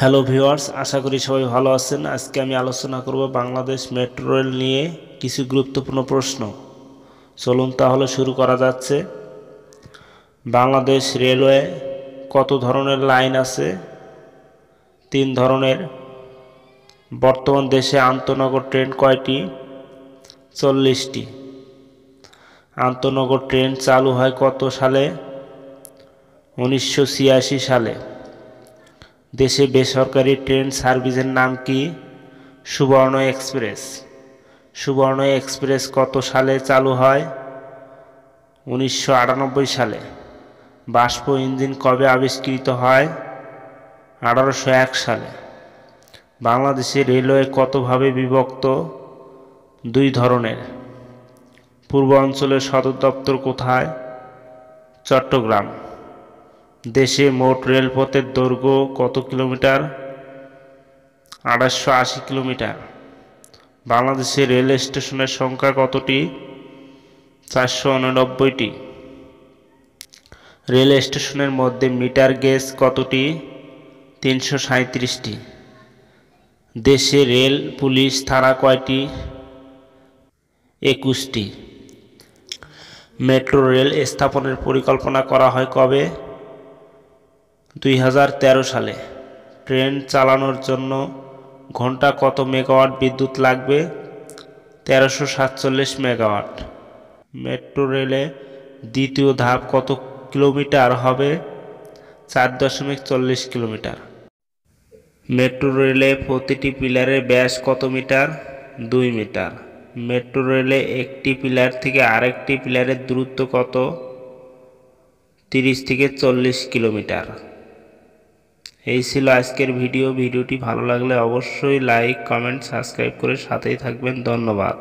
Hello viewers, আশা করি সবাই ভালো আছেন। আজকে আমি আলোচনা করব বাংলাদেশ মেট্রো রেল নিয়ে কিছু গুরুত্বপূর্ণ প্রশ্ন। চলুন তাহলে শুরু করা যাচ্ছে। বাংলাদেশ রেলওয়ে কত ধরনের লাইন আছে? 3 ধরনের। বর্তমান দেশে আন্তঃনগর ট্রেন কয়টি? 40টি। আন্তঃনগর ট্রেন চালু হয় কত সালে? 1986 সালে। দেশে বেসরকারি ট্রেন সার্ভিসের নাম কি? সুবর্ণ এক্সপ্রেস। সুবর্ণ এক্সপ্রেস কত সালে চালু হয়? 1998 সালে। বাষ্প ইঞ্জিন কবে আবিষ্কৃত হয়? 1801 সালে। বাংলাদেশে রেলওয়ে কতভাবে বিভক্ত? 2 ধরনের। পূর্বাঞ্চলের সদর দপ্তর কোথায়? চট্টগ্রাম। দেশে মোট রেলপথের দৈর্ঘ্য কত কিলোমিটার? 2880 কিলোমিটার। বাংলাদেশে রেল স্টেশনের সংখ্যা কতটি? 489টি। রেল স্টেশনের মধ্যে মিটার গেজ কতটি? 337টি। দেশে রেল পুলিশ থানা কয়টি? 21টি। মেট্রো রেল স্থাপনের পরিকল্পনা করা হয় কবে? 2013 সালে। ট্রেন চালানোর জন্য ঘন্টা কত মেগাওয়াট বিদ্যুৎ লাগবে? 1347 মেগাওয়াট। মেট্রো রেলে দ্বিতীয় ধাপ কত কিলোমিটার হবে? 4.40 কিলোমিটার। মেট্রো রেলে প্রতিটি পিলারের ব্যাস কত মিটার? 2 মিটার। মেট্রো রেলে একটি পিলার থেকে আরেকটি পিলারের দূরত্ব কত? 30 থেকে 40 কিলোমিটার। এই ছিল আজকের ভিডিওটি ভালো লাগলে অবশ্যই লাইক, কমেন্ট, সাবস্ক্রাইব করে সাথেই থাকবেন। ধন্যবাদ।